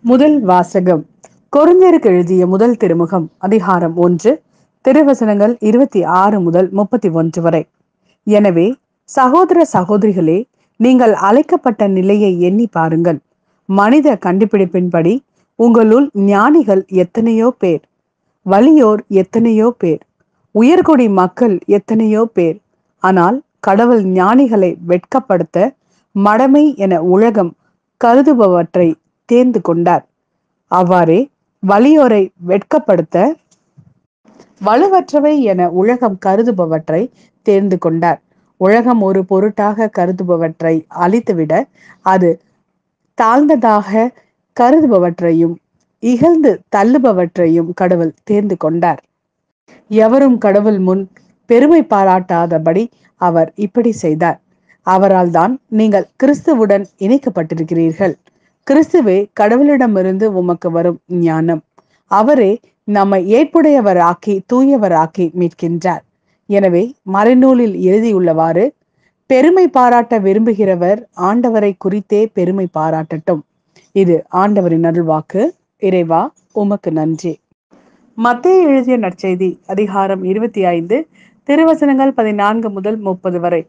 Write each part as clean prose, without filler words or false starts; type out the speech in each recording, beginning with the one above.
முதல் வாசகம் கொரிந்தியருக்கு எழுதிய முதல் திருமுகம் அதிகாரம் 1 திருவசனங்கள் 26 முதல் 31 வரை. எனவே சகோதர சகோதரிகளே, நீங்கள் அழைக்கப்பட்ட நிலையை எண்ணி பாருங்கள். மனித கண்டுபிடிப்பின்படி உங்களுள் ஞானிகள் எத்தனையோ பேர், வலியோர் எத்தனையோ பேர், உயர்குடி மக்கள் எத்தனையோ பேர். ஆனால் கடவுள் ஞானிகளை வெட்கப்படுத்த மடமை என உலகம் கருதுபவற்றை தேர்ந்து கொண்டார். அவ்வாறே வலியோரை வெட்கப்படுத்த வலுவற்றவை என உலகம் கருதுபவற்றை தேர்ந்து கொண்டார். உலகம் ஒரு பொருட்டாக கருதுபவற்றை அழித்துவிட அது தாழ்ந்ததாக கருதுபவற்றையும் இகழ்ந்து தள்ளுபவற்றையும் கடவுள் தேர்ந்து கொண்டார். எவரும் கடவுள் முன் பெருமை பாராட்டாதபடி அவர் இப்படி செய்தார். அவரால் தான் நீங்கள் கிறிஸ்துவுடன் இணைக்கப்பட்டிருக்கிறீர்கள். கிறிஸ்துவே கடவுளிடமிருந்து உமக்கு வரும் ஞானம். அவரே நம்மை ஏற்புடையவராக்கி தூயவராக்கி மீட்கின்றார். எனவே மறைநூலில் எழுதியுள்ளவாறு, பெருமை பாராட்ட விரும்புகிறவர் ஆண்டவரை குறித்தே பெருமை பாராட்டட்டும். இது ஆண்டவரின் அருள்வாக்கு. இறைவா, உமக்கு நன்றி. மத்தேயு எழுதிய நற்செய்தி அதிகாரம் 25 திருவசனங்கள் 14 முதல் 30 வரை.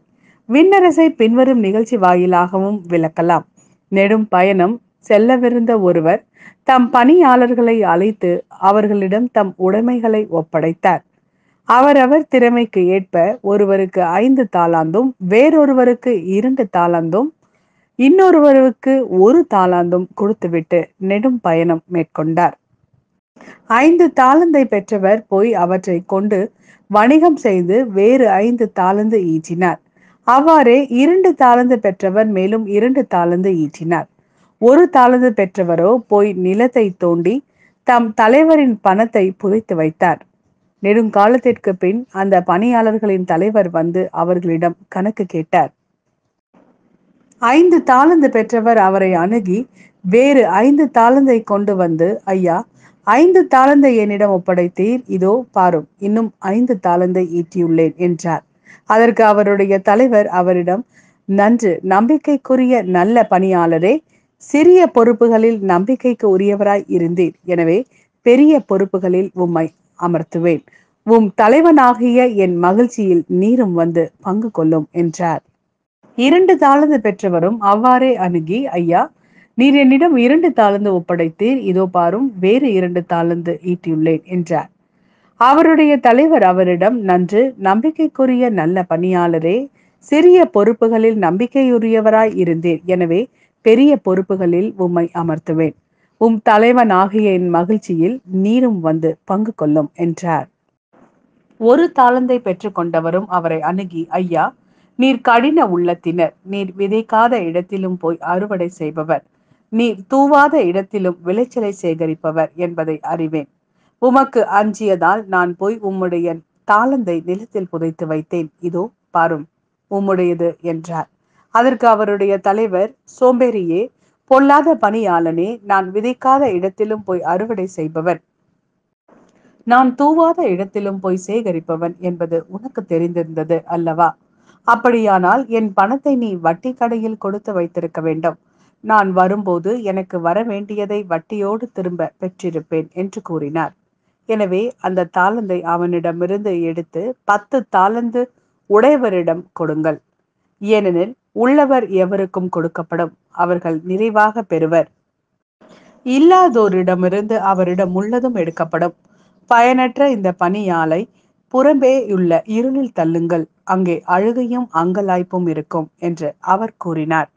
விண்ணரசை பின்வரும் நிகழ்ச்சி வாயிலாகவும் விளக்கலாம். நெடும் பயணம் செல்லவிருந்த ஒருவர் தம் பணியாளர்களை அழைத்து அவர்களிடம் தம் உடைமைகளை ஒப்படைத்தார். அவரவர் திறமைக்கு ஏற்ப ஒருவருக்கு 5 தாலாந்தும், வேறொருவருக்கு 2 தாலாந்தும், இன்னொருவருக்கு 1 தாலாந்தும் கொடுத்துவிட்டு நெடும் பயணம் மேற்கொண்டார். 5 தாலந்தை பெற்றவர் போய் அவற்றை கொண்டு வணிகம் செய்து வேறு 5 தாலந்து ஈட்டினார். அவ்வாறே 2 தாலந்து பெற்றவர் மேலும் 2 தாலந்து ஈட்டினார். 1 தாலந்து பெற்றவரோ போய் நிலத்தை தோண்டி தம் தலைவரின் பணத்தை புதைத்து வைத்தார். நெடுங்காலத்திற்கு பின் அந்த பணியாளர்களின் தலைவர் வந்து அவர்களிடம் கணக்கு கேட்டார். 5 தாலந்து பெற்றவர் அவரை அணுகி வேறு 5 தாலந்தை கொண்டு வந்து, ஐயா, 5 தாலந்தை என்னிடம் ஒப்படைத்தீர், இதோ பாரும், இன்னும் 5 தாலந்தை ஈட்டியுள்ளேன் என்றார். அதற்கு அவருடைய தலைவர் அவரிடம், நன்று, நம்பிக்கைக்குரிய நல்ல பணியாளரே, சிறிய பொறுப்புகளில் நம்பிக்கைக்கு உரியவராய் இருந்தீர். எனவே பெரிய பொறுப்புகளில் உம்மை அமர்த்துவேன். உம் தலைவனாகிய என் மகிழ்ச்சியில் நீரும் வந்து பங்கு கொள்ளும் என்றார். 2 தாலந்து பெற்றவரும் அவ்வாறே அணுகி, ஐயா, நீர் என்னிடம் 2 தாலந்து ஒப்படைத்தீர், இதோ பாரும், வேறு 2 தாலந்து ஈட்டியுள்ளேன் என்றார். அவருடைய தலைவர் அவரிடம், நன்று, நம்பிக்கைக்குரிய நல்ல பணியாளரே, சிறிய பொறுப்புகளில் நம்பிக்கையுரியவராய் இருந்தீர். எனவே பெரிய பொறுப்புகளில் உம்மை அமர்த்துவேன். உம் தலைவனாகிய என் மகிழ்ச்சியில் நீரும் வந்து பங்கு கொள்ளும் என்றார். 1 தாலந்தை பெற்றுக்கொண்டவரும் அவரை அணுகி, ஐயா, நீர் கடின உள்ளத்தினர், நீர் விதைக்காத இடத்திலும் போய் அறுவடை செய்பவர், நீர் தூவாத இடத்திலும் விளைச்சலை சேகரிப்பவர் என்பதை அறிவேன். உமக்கு அஞ்சியதால் நான் போய் உம்முடைய தாளந்தை நிலத்தில் புதைத்து வைத்தேன், இதோ பாரும், உம்முடையது என்றார். அதற்கு அவருடைய தலைவர், சோம்பேறியே, பொல்லாத பணியாளனே, நான் விதைக்காத இடத்திலும் போய் அறுவடை செய்பவன், நான் தூவாத இடத்திலும் போய் சேகரிப்பவன் என்பது உனக்கு தெரிந்திருந்தது அல்லவா? அப்படியானால் என் பணத்தை நீ வட்டி கடையில் கொடுத்து வைத்திருக்க வேண்டும். நான் வரும்போது எனக்கு வர வேண்டியதை வட்டியோடு திரும்ப பெற்றிருப்பேன் என்று கூறினார். எனவே அந்த தாளந்தை அவனிடமிருந்து எடுத்து 10 தாலந்து உடையவரிடம் கொடுங்கள். ஏனெனில் உள்ளவர் எவருக்கும் கொடுக்கப்படும், அவர்கள் நிறைவாக பெறுவர். இல்லாதோரிடமிருந்து அவரிடம் உள்ளதும் எடுக்கப்படும். பயனற்ற இந்த பணியாளை புறம்பேயுள்ள இருளில் தள்ளுங்கள், அங்கே அழுகையும் அங்கலாய்ப்பும் இருக்கும் என்று அவர் கூறினார்.